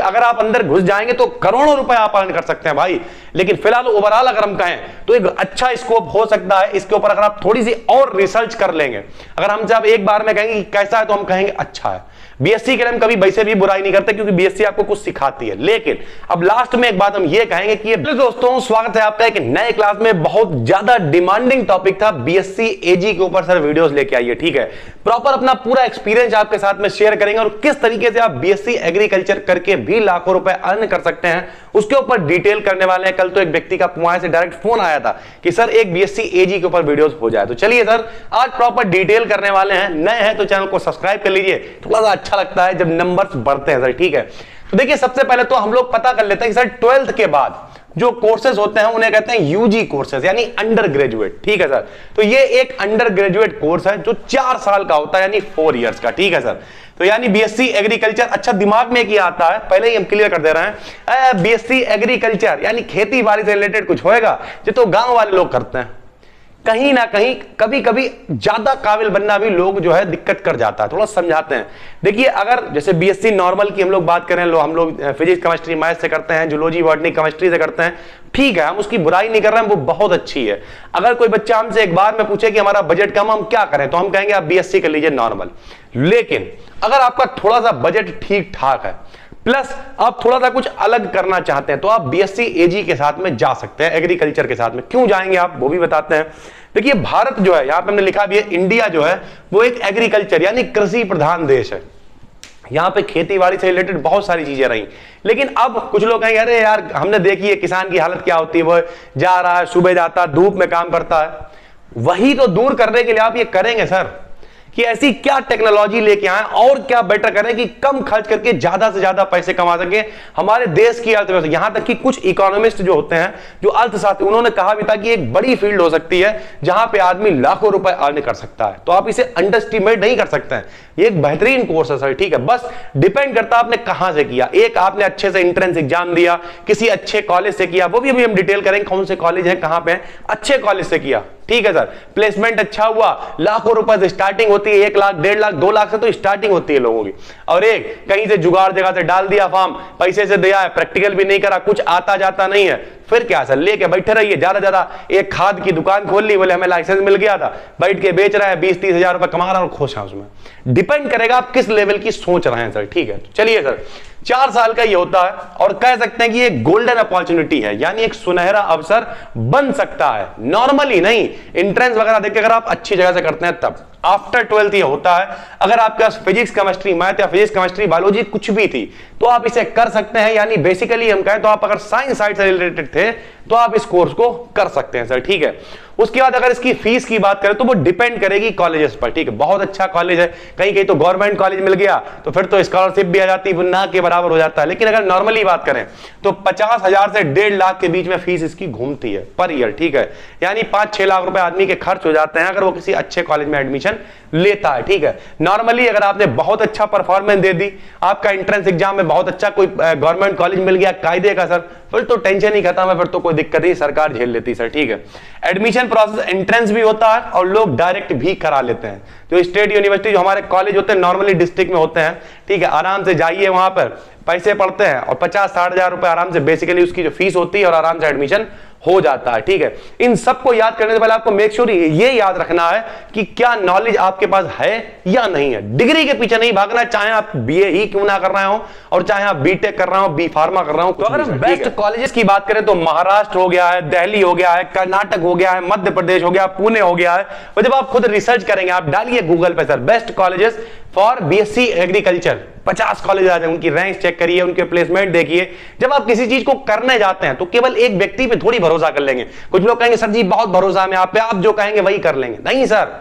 अगर आप अंदर घुस जाएंगे तो करोड़ों रुपए आप अर्न कर सकते हैं भाई। लेकिन फिलहाल ओवरऑल अगर हम कहें तो एक अच्छा स्कोप हो सकता है इसके ऊपर, अगर आप थोड़ी सी और रिसर्च कर लेंगे। अगर हमसे आप एक बार में कहेंगे कि कैसा है तो हम कहेंगे अच्छा है। बीएससी के लिए हम कभी वैसे भी बुराई नहीं करते क्योंकि बीएससी आपको कुछ सिखाती है। लेकिन अब लास्ट में एक बात हम ये कहेंगे कि दोस्तों स्वागत है आपका एक नए क्लास में। बहुत ज्यादा डिमांडिंग टॉपिक था बीएससी एजी के ऊपर, सर वीडियोस लेके आइए, ठीक है। प्रॉपर अपना पूरा एक्सपीरियंस आपके साथ में शेयर करेंगे और किस तरीके से आप बीएससी एग्रीकल्चर करके भी लाखों रुपए अर्न कर सकते हैं उसके ऊपर डिटेल करने वाले हैं। कल तो एक व्यक्ति का पुणे से डायरेक्ट फोन आया था कि सर एक बीएससी एजी के ऊपर वीडियोस हो जाए, तो चलिए सर आज प्रॉपर डिटेल करने वाले हैं। नए हैं तो चैनल को सब्सक्राइब कर लीजिए, थोड़ा सा अच्छा लगता है जब नंबर्स बढ़ते हैं सर, ठीक है। तो देखिए सबसे पहले तो हम लोग पता कर लेते हैं कि सर 12th के बाद जो कोर्सेज होते हैं उन्हें कहते हैं यूजी कोर्सेज यानी अंडर ग्रेजुएट, ठीक है सर। तो ये एक अंडर ग्रेजुएट कोर्स है जो 4 साल का होता है यानी 4 इयर्स का, ठीक है सर। तो यानी बीएससी एग्रीकल्चर, अच्छा दिमाग में क्या आता है पहले ही हम क्लियर कर दे रहे हैं, बीएससी एग्रीकल्चर यानी खेती बाड़ी से रिलेटेड कुछ होएगा जो तो गांव वाले लोग करते हैं। कहीं ना कहीं कभी कभी ज्यादा काबिल बनना भी लोग जो है दिक्कत कर जाता है, थोड़ा समझाते हैं। देखिए अगर जैसे बीएससी नॉर्मल की हम लोग बात करें, हम लोग फिजिक्स केमिस्ट्री मैथ से करते हैं, जूलॉजी बॉटनी केमिस्ट्री से करते हैं, ठीक है, हम उसकी बुराई नहीं कर रहे हैं, वो बहुत अच्छी है। अगर कोई बच्चा हमसे एक बार में पूछे कि हमारा बजट कम, हम क्या करें, तो हम कहेंगे आप बीएससी कर लीजिए नॉर्मल। लेकिन अगर आपका थोड़ा सा बजट ठीक ठाक है प्लस आप थोड़ा सा कुछ अलग करना चाहते हैं तो आप बीएससी एजी के साथ में जा सकते हैं, एग्रीकल्चर के साथ में। क्यों जाएंगे आप वो भी बताते हैं। देखिए भारत जो है, यहां पे हमने लिखा भी है, इंडिया जो है वो एक एग्रीकल्चर यानी कृषि प्रधान देश है। यहां पे खेती बाड़ी से रिलेटेड बहुत सारी चीजें रही, लेकिन अब कुछ लोग कहेंगे अरे यार हमने देखी है किसान की हालत क्या होती है, वो जा रहा है सुबह जाता है धूप में काम करता है। वही तो दूर करने के लिए आप ये करेंगे सर कि ऐसी क्या टेक्नोलॉजी लेके आए और क्या बेटर करें कि कम खर्च करके ज्यादा से ज्यादा पैसे कमा सके हमारे देश की अर्थव्यवस्था। यहां तक कि कुछ इकोनॉमिस्ट जो होते हैं, जो अर्थशास्त्री, उन्होंने कहा भी था कि एक बड़ी फील्ड हो सकती है जहां पे आदमी लाखों रुपए अर्न कर सकता है। तो आप इसे अंडरएस्टिमेट नहीं कर सकते हैं, ये एक बेहतरीन कोर्स है सर, ठीक है। बस डिपेंड करता है आपने कहां से किया। एक आपने अच्छे से एंट्रेंस एग्जाम दिया, किसी अच्छे कॉलेज से किया, वो भी अभी हम डिटेल करेंगे कौन से कॉलेज है कहां पे, अच्छे कॉलेज से किया, ठीक है सर। प्लेसमेंट अच्छा हुआ, लाखों रुपए से स्टार्टिंग होती है, 1 लाख 1.5 लाख 2 लाख से तो स्टार्टिंग होती है लोगों की। और एक कहीं से जुगाड़ जगह से डाल दिया फॉर्म, पैसे से दिया है, प्रैक्टिकल भी नहीं करा, कुछ आता जाता नहीं है, फिर क्या सर लेके बैठे रहिए। ज्यादा एक खाद की दुकान खोल ली, बोले हमें लाइसेंस मिल गया था, बैठ के बेच रहा है, 20-30 हजार रुपए कमा रहा है और खुश है उसमें। डिपेंड करेगा आप किस लेवल की सोच रहे हैं सर, ठीक है। चलिए सर 4 साल का ये होता है और कह सकते हैं कि ये गोल्डन अपॉर्चुनिटी है, यानी एक सुनहरा अवसर बन सकता है। नॉर्मली नहीं, एंट्रेंस वगैरह देख के अगर आप अच्छी जगह से करते हैं तब। आफ्टर 12th ये होता है, अगर आपके पास फिजिक्स केमिस्ट्री मैथ या फिजिक्स केमिस्ट्री बायोलॉजी कुछ भी थी तो आप इसे कर सकते हैं। यानी बेसिकली हम कहें तो आप अगर साइंस साइड से रिलेटेड थे तो आप इस कोर्स को कर सकते हैं सर, ठीक है। उसके बाद अगर इसकी फीस की बात करें तो वो डिपेंड करेगी कॉलेजेस पर, ठीक है। बहुत अच्छा कॉलेज है, कहीं कहीं तो गवर्नमेंट कॉलेज मिल गया तो फिर तो स्कॉलरशिप भी आ जाती है, ना के बराबर हो जाता है। लेकिन अगर नॉर्मली बात करें तो 50,000 से 1.5 लाख के बीच में फीस इसकी घूमती है पर ईयर, ठीक है। यानी 5-6 लाख रुपए आदमी के खर्च हो जाते हैं अगर वो किसी अच्छे कॉलेज में एडमिशन लेता है, ठीक है। नॉर्मली अगर आपने बहुत अच्छा परफॉर्मेंस दे दी, आपका एंट्रेंस एग्जाम में बहुत अच्छा कोई गवर्नमेंट कॉलेज मिल गया कायदे का सर, फिर तो टेंशन ही खत्म है, फिर तो कोई दिक्कत नहीं, सरकार झेल लेती सर, ठीक है। एडमिशन प्रोसेस एंट्रेंस भी होता है और लोग डायरेक्ट भी करा लेते हैं। जो स्टेट यूनिवर्सिटी जो हमारे कॉलेज होते हैं नॉर्मली डिस्ट्रिक्ट में होते हैं, ठीक है, आराम से जाइए वहां पर, पैसे पड़ते हैं और 50-60 हजार रुपए आराम से बेसिकली उसकी जो फीस होती है और आराम से एडमिशन हो जाता है, ठीक है। इन सबको याद करने से पहले आपको मेक श्योर ये याद रखना है कि क्या नॉलेज आपके पास है या नहीं है। डिग्री के पीछे नहीं भागना, चाहे आप बीए ही क्यों ना कर रहे हो और चाहे आप बीटेक कर रहे हो, बी फार्मा कर रहे हो। तो अगर हम बेस्ट कॉलेजेस की बात करें तो महाराष्ट्र हो गया है, दिल्ली हो गया है, कर्नाटक हो गया है, मध्य प्रदेश हो गया, पुणे हो गया है। और जब आप खुद रिसर्च करेंगे, आप डालिए गूगल पे sir best colleges for BSc agriculture, 50 college आ जाए, उनकी रैंक चेक करिए, उनके प्लेसमेंट देखिए। जब आप किसी चीज को करने जाते हैं तो केवल एक व्यक्ति पे थोड़ी भरोसा कर लेंगे। कुछ लोग कहेंगे सर जी बहुत भरोसा है आप पे, आप जो कहेंगे वही कर लेंगे। नहीं सर,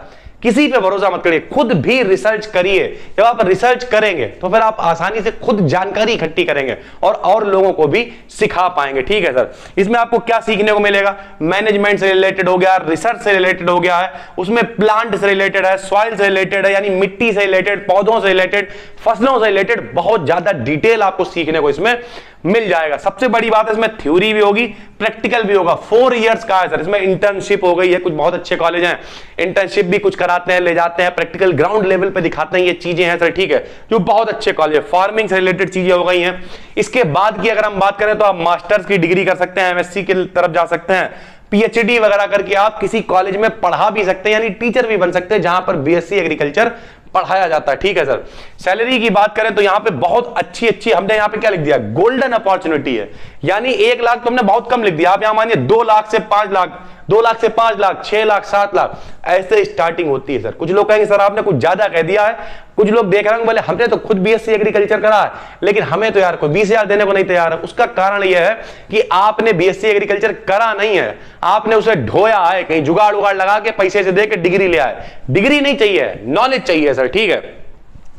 किसी पे भरोसा मत करिए, खुद भी रिसर्च करिए। जब आप रिसर्च करेंगे तो फिर आप आसानी से खुद जानकारी इकट्ठी करेंगे और लोगों को भी सिखा पाएंगे, ठीक है सर। इसमें आपको क्या सीखने को मिलेगा, मैनेजमेंट से रिलेटेड हो गया, रिसर्च से रिलेटेड हो गया है, उसमें प्लांट से रिलेटेड है, सॉइल से रिलेटेड है यानी मिट्टी से रिलेटेड, पौधों से रिलेटेड, फसलों से रिलेटेड बहुत ज्यादा डिटेल आपको सीखने को इसमें मिल जाएगा। सबसे बड़ी बात है इसमें थ्योरी भी होगी, प्रैक्टिकल भी होगा। 4 इयर्स का है सर, इसमें इंटर्नशिप हो गई है, कुछ बहुत अच्छे कॉलेज हैं इंटर्नशिप भी कुछ कराते हैं, ले जाते हैं, प्रैक्टिकल ग्राउंड लेवल पे दिखाते हैं, ये चीजें हैं सर, ठीक है, जो बहुत अच्छे कॉलेज है। फार्मिंग से रिलेटेड चीजें हो गई हैं। इसके बाद की अगर हम बात करें तो आप मास्टर्स की डिग्री कर सकते हैं, एमएससी की तरफ जा सकते हैं, पीएचडी वगैरह करके आप किसी कॉलेज में पढ़ा भी सकते हैं, यानी टीचर भी बन सकते हैं जहां पर बीएससी एग्रीकल्चर पढ़ाया जाता है, ठीक है सर। सैलरी की बात करें तो यहां पे बहुत अच्छी हमने यहां पे क्या लिख दिया, गोल्डन अपॉर्चुनिटी है, यानी 1 लाख तो हमने बहुत कम लिख दिया, आप यहां मानिए 2 लाख से 5 लाख, 2 लाख से 5 लाख, 6 लाख, 7 लाख, ऐसे स्टार्टिंग होती है सर। कुछ लोग कहेंगे सर आपने कुछ ज्यादा कह दिया है, कुछ लोग देख रहे हैं बोले हमने तो खुद बीएससी एग्रीकल्चर करा है लेकिन हमें तो यार कोई 20,000 देने को नहीं तैयार है। उसका कारण यह है कि आपने बीएससी एग्रीकल्चर करा नहीं है, आपने उसे ढोया है, कहीं जुगाड़ उगाड़ लगा के पैसे से देकर डिग्री ले आए। डिग्री नहीं चाहिए, नॉलेज चाहिए सर, ठीक है।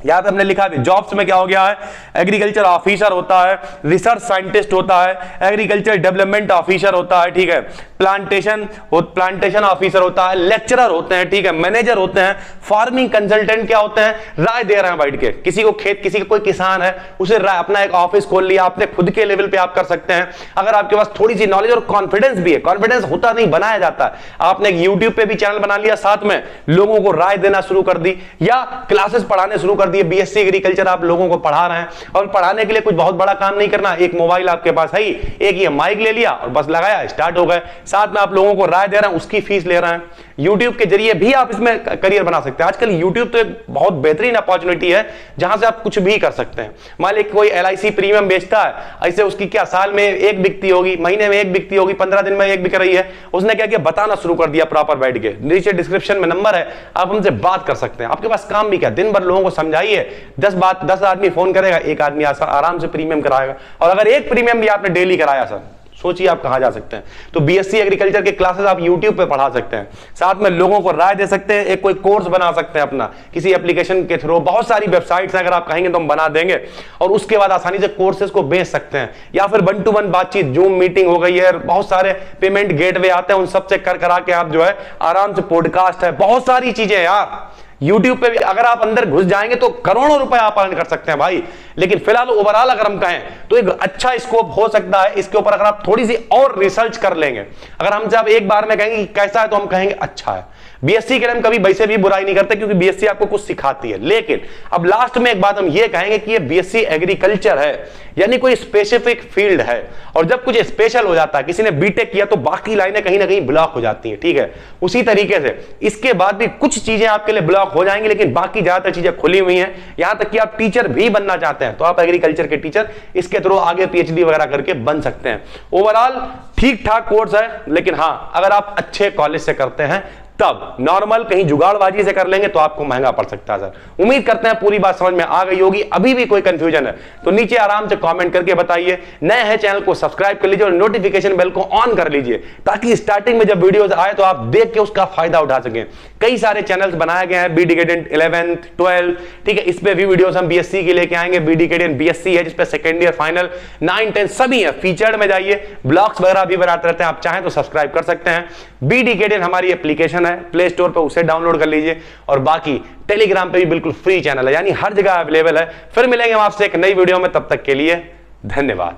यहां पे हमने लिखा है जॉब्स में क्या हो गया है, एग्रीकल्चर ऑफिसर होता है, रिसर्च साइंटिस्ट होता है, एग्रीकल्चर डेवलपमेंट ऑफिसर होता है, ठीक है, प्लांटेशन ऑफिसर होता है, लेक्चरर होते हैं, ठीक है, मैनेजर होते हैं, फार्मिंग कंसल्टेंट क्या होते हैं, राय दे रहे हैं बैठ के, किसी को खेत, किसी का कोई किसान है उसे राय, अपना एक ऑफिस खोल लिया आपने, खुद के लेवल पे आप कर सकते हैं अगर आपके पास थोड़ी सी नॉलेज और कॉन्फिडेंस भी है। कॉन्फिडेंस होता नहीं, बनाया जाता है। आपने एक यूट्यूब पे भी चैनल बना लिया, साथ में लोगों को राय देना शुरू कर दी या क्लासेस पढ़ाने शुरू कर दिए, बीएससी एग्रीकल्चर आप लोगों को पढ़ा रहे हैं। और पढ़ाने के लिए कुछ बहुत बड़ा काम नहीं करना, एक मोबाइल आपके पास है ही, एक ये माइक ले लिया और बस लगाया, स्टार्ट हो गए। साथ में आप लोगों को राय दे रहे हैं, उसकी फीस ले रहे हैं। यूट्यूब के जरिए भी आप इसमें करियर बना सकते हैं। आजकल यूट्यूब तो एक बहुत बेहतरीन अपॉर्चुनिटी है जहां से आप कुछ भी कर सकते हैं। मान लीजिए कोई एलआईसी प्रीमियम बेचता है, ऐसे उसकी क्या साल में 1 बिकती होगी, महीने में 1 बिकती होगी, 15 दिन में 1 बिक रही है, उसने क्या किया, बताना शुरू कर दिया प्रॉपर बैठ के। नीचे डिस्क्रिप्शन में नंबर है, आप हमसे बात कर सकते हैं। आपके पास काम भी क्या, दिन भर लोगों को समझाइए, 10 आदमी फोन करेगा, एक आदमी आराम से प्रीमियम कराएगा। और अगर एक प्रीमियम भी आपने डेली कराया सर, सोचिए आप कहां जा सकते हैं। तो बीएससी एग्रीकल्चर के क्लासेस आप यूट्यूब पे पढ़ा सकते हैं, साथ में लोगों को राय दे सकते हैं, एक कोई कोर्स बना सकते हैं अपना किसी एप्लीकेशन के थ्रू। बहुत सारी वेबसाइट्स अगर आप कहेंगे तो हम बना देंगे और उसके बाद आसानी से कोर्सेज को बेच सकते हैं। या फिर 1 to 1 बातचीत, जूम मीटिंग हो गई है, बहुत सारे पेमेंट गेटवे आते हैं, उन सबसे कर करा के आप जो है आराम से, पॉडकास्ट है, बहुत सारी चीजें हैं यार YouTube पे भी। अगर आप अंदर घुस जाएंगे तो करोड़ों रुपए आप अर्न कर सकते हैं भाई। लेकिन फिलहाल ओवरऑल अगर हम कहें तो एक अच्छा स्कोप हो सकता है इसके ऊपर, अगर आप थोड़ी सी और रिसर्च कर लेंगे। अगर हमसे आप एक बार में कहेंगे कि कैसा है तो हम कहेंगे अच्छा है। बीएससी के लिए हम कभी वैसे भी बुराई नहीं करते क्योंकि बीएससी आपको कुछ सिखाती है। लेकिन अब लास्ट में एक बात हम ये कहेंगे कि ये बीएससी एग्रीकल्चर है, यानी कोई स्पेसिफिक फील्ड है। और जब कुछ स्पेशल हो जाता है, किसी ने बीटेक किया तो बाकी लाइनें कहीं ना कहीं ब्लॉक हो जाती हैं, ठीक है। उसी तरीके से इसके बाद भी कुछ चीजें आपके लिए ब्लॉक हो जाएंगी, लेकिन बाकी ज्यादातर चीजें खुली हुई हैं। यहां तक कि आप टीचर भी बनना चाहते हैं तो आप एग्रीकल्चर के टीचर इसके थ्रू आगे पीएचडी वगैरह करके बन सकते हैं। ओवरऑल ठीक ठाक कोर्स है, लेकिन हां अगर आप अच्छे कॉलेज से करते हैं तब। नॉर्मल कहीं जुगाड़बाजी से कर लेंगे तो आपको महंगा पड़ सकता है सर। उम्मीद करते हैं पूरी बात समझ में आ गई होगी। अभी भी कोई कंफ्यूजन है तो नीचे आराम से कमेंट करके बताइए। नए हैं चैनल को सब्सक्राइब कर लीजिए और नोटिफिकेशन बेल को ऑन कर लीजिए ताकि स्टार्टिंग में जब वीडियोस आए तो आप देख के उसका फायदा उठा सकें। कई सारे चैनल्स बनाए गए हैं, बीडी केडेंट 11th 12, ठीक है, इस पे भी वीडियोस हम बीएससी के लेके आएंगे। बीडी केडेंट बीएससी है जिसपे सेकंड ईयर फाइनल 9 10 सभी है, फीचर्ड में जाइए, ब्लॉग्स वगैरह भी बनाते रहते हैं, आप चाहें तो सब्सक्राइब कर सकते हैं। बीडी केडेंट हमारी एप्लीकेशन है, प्ले स्टोर पे उसे डाउनलोड कर लीजिए। और बाकी टेलीग्राम पे भी बिल्कुल फ्री चैनल है, यानी हर जगह अवेलेबल है। फिर मिलेंगे हम आपसे एक नई वीडियो में, तब तक के लिए धन्यवाद।